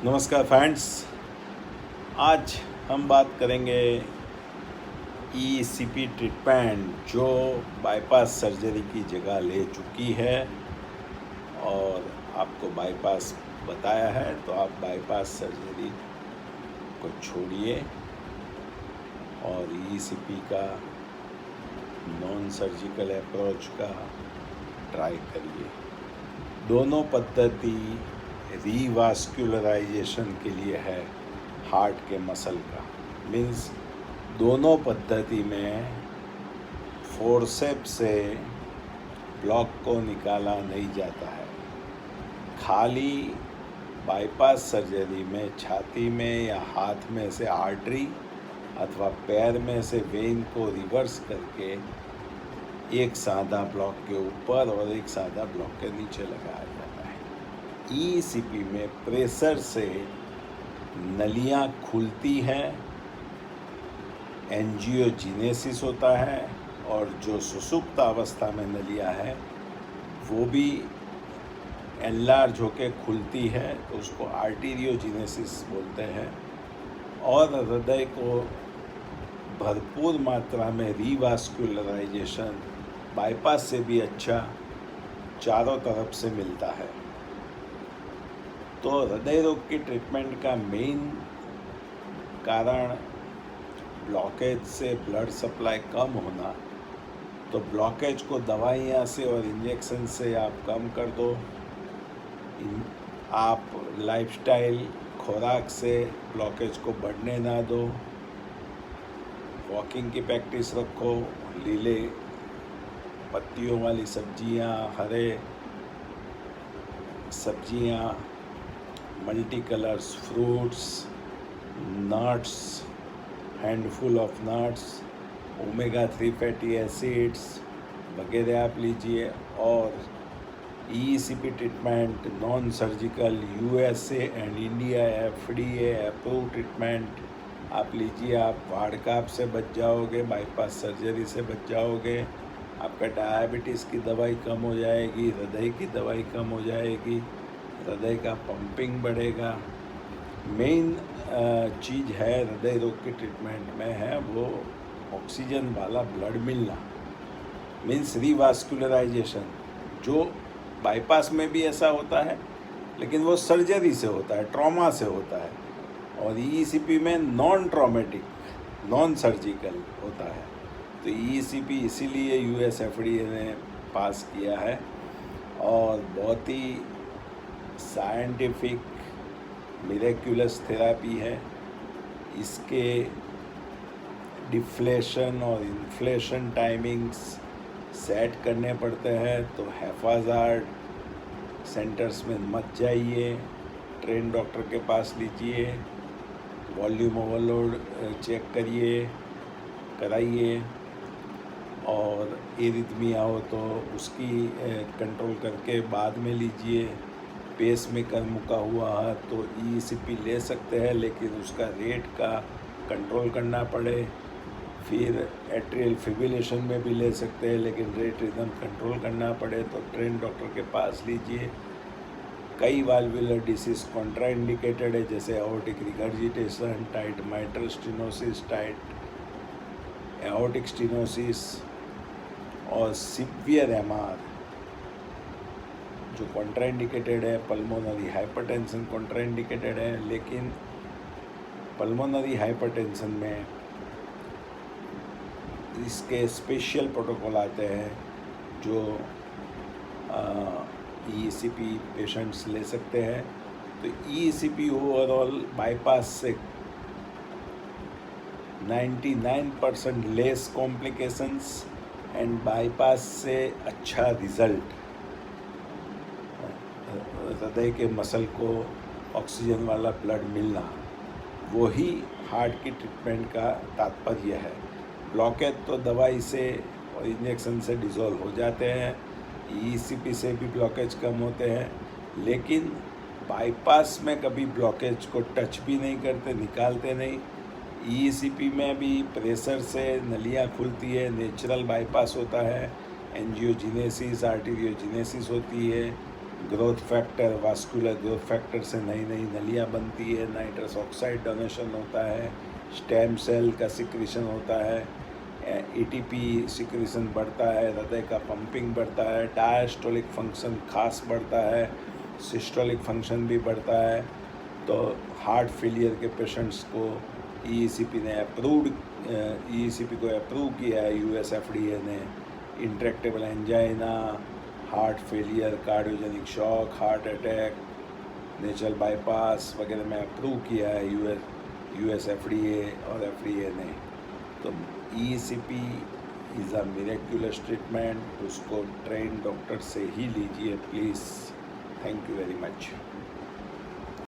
नमस्कार फ्रेंड्स। आज हम बात करेंगे ईसीपी ट्रीटमेंट जो बाईपास सर्जरी की जगह ले चुकी है और आपको बाईपास बताया है, तो आप बाईपास सर्जरी को छोड़िए और ईसीपी का नॉन सर्जिकल अप्रोच का ट्राई करिए। दोनों पद्धति रीवास्कुलराइजेशन के लिए है हार्ट के मसल का। मीन्स दोनों पद्धति में फोर्सेप्स से ब्लॉक को निकाला नहीं जाता है। खाली बाईपास सर्जरी में छाती में या हाथ में से आर्टरी अथवा पैर में से वेन को रिवर्स करके एक सादा ब्लॉक के ऊपर और एक सादा ब्लॉक के नीचे लगाया जाता है। ईसीपी में प्रेशर से नलियाँ खुलती हैं, एंजियोजेनेसिस होता है, और जो सुषुप्त अवस्था में नलियाँ हैं वो भी एनलार्ज होके खुलती है, तो उसको आर्टीरियोजेनेसिस बोलते हैं। और हृदय को भरपूर मात्रा में रीवास्कुलराइजेशन बाईपास से भी अच्छा चारों तरफ से मिलता है। तो हृदय रोग की ट्रीटमेंट का मेन कारण ब्लॉकेज से ब्लड सप्लाई कम होना, तो ब्लॉकेज को दवाइयाँ से और इंजेक्शन से आप कम कर दो। आप लाइफस्टाइल खुराक से ब्लॉकेज को बढ़ने ना दो। वॉकिंग की प्रैक्टिस रखो, लीले पत्तियों वाली सब्जियाँ, हरे सब्जियाँ, multi colours fruits, nuts, handful of nuts, omega 3 fatty acids वगैरह आप लीजिए। और ECP treatment non surgical USA and India FDA approve treatment आप लीजिए। आप वार्डकाप से बच जाओगे, बाईपास सर्जरी से बच जाओगे, आपका डायबिटीज़ की दवाई कम हो जाएगी, हृदय की दवाई कम हो जाएगी, हृदय का पंपिंग बढ़ेगा। मेन चीज़ है हृदय रोग की ट्रीटमेंट में है वो ऑक्सीजन वाला ब्लड मिलना, मीन्स रीवास्कुलराइजेशन, जो बाईपास में भी ऐसा होता है लेकिन वो सर्जरी से होता है, ट्रॉमा से होता है। और ईसीपी में नॉन ट्रॉमेटिक, नॉन सर्जिकल होता है। तो ईसीपी इसीलिए US FDA ने पास किया है और बहुत ही साइंटिफिक मिरेक्युलस थेरापी है। इसके डिफ्लेशन और इन्फ्लेशन टाइमिंग्स सेट करने पड़ते हैं, तो हैफाजार्ड सेंटर्स में मत जाइए, ट्रेन डॉक्टर के पास लीजिए, वॉल्यूम ओवरलोड चेक कराइए, और एरिथमिया हो तो उसकी कंट्रोल करके बाद में लीजिए। पेस मेकर मुका हुआ है तो ईसीपी ले सकते हैं, लेकिन उसका रेट का कंट्रोल करना पड़े। फिर एट्रियल फिब्रिलेशन में भी ले सकते हैं, लेकिन रेट रिदम कंट्रोल करना पड़े, तो ट्रेन डॉक्टर के पास लीजिए। कई वाल्वुलर डिसीज कॉन्ट्राइंडिकेटेड है, जैसे aortic regurgitation, tight mitral stenosis, tight aortic stenosis और सीवियर MR जो कॉन्ट्राइंडिकेटेड है। पल्मोनरी हाइपरटेंशन कॉन्ट्राइंडिकेटेड है, लेकिन पल्मोनरी हाइपरटेंशन में इसके स्पेशल प्रोटोकॉल आते हैं जो ईसीपी पेशेंट्स ले सकते हैं। तो ईसीपी ओवरऑल बाईपास से 99% लेस कॉम्प्लिकेशंस एंड बाईपास से अच्छा रिज़ल्ट। हृदय के मसल को ऑक्सीजन वाला ब्लड मिलना, वही हार्ट की ट्रीटमेंट का तात्पर्य है। ब्लॉकेज तो दवाई से और इंजेक्शन से डिज़ोल्व हो जाते हैं, ईसीपी से भी ब्लॉकेज कम होते हैं, लेकिन बाईपास में कभी ब्लॉकेज को टच भी नहीं करते, निकालते नहीं। ईसीपी में भी प्रेशर से नलियाँ खुलती है, नेचुरल बाईपास होता है, एंजियोजेनेसिस, आर्टीरियोजेनेसिस होती है, growth factor, vascular growth factor से नई नई नलियाँ बनती है, नाइट्रस ऑक्साइड डोनेशन होता है, स्टेम सेल का सिक्रीशन होता है, एटीपी सिक्रीशन बढ़ता है, हृदय का पंपिंग बढ़ता है, डायस्टोलिक फंक्शन खास बढ़ता है, सिस्टोलिक फंक्शन भी बढ़ता है। तो हार्ट फेलियर के पेशेंट्स को ईईसीपी ने ईईसीपी को अप्रूव किया है यूएस एफडीए ने। Intractable angina, heart failure, cardiogenic shock, heart attack, natural bypass वगैरह में अप्रूव किया है यूएस एफडीए और एफडीए ने। तो EECP is a miraculous treatment, उसको ट्रेन डॉक्टर से ही लीजिए please. Thank you very much.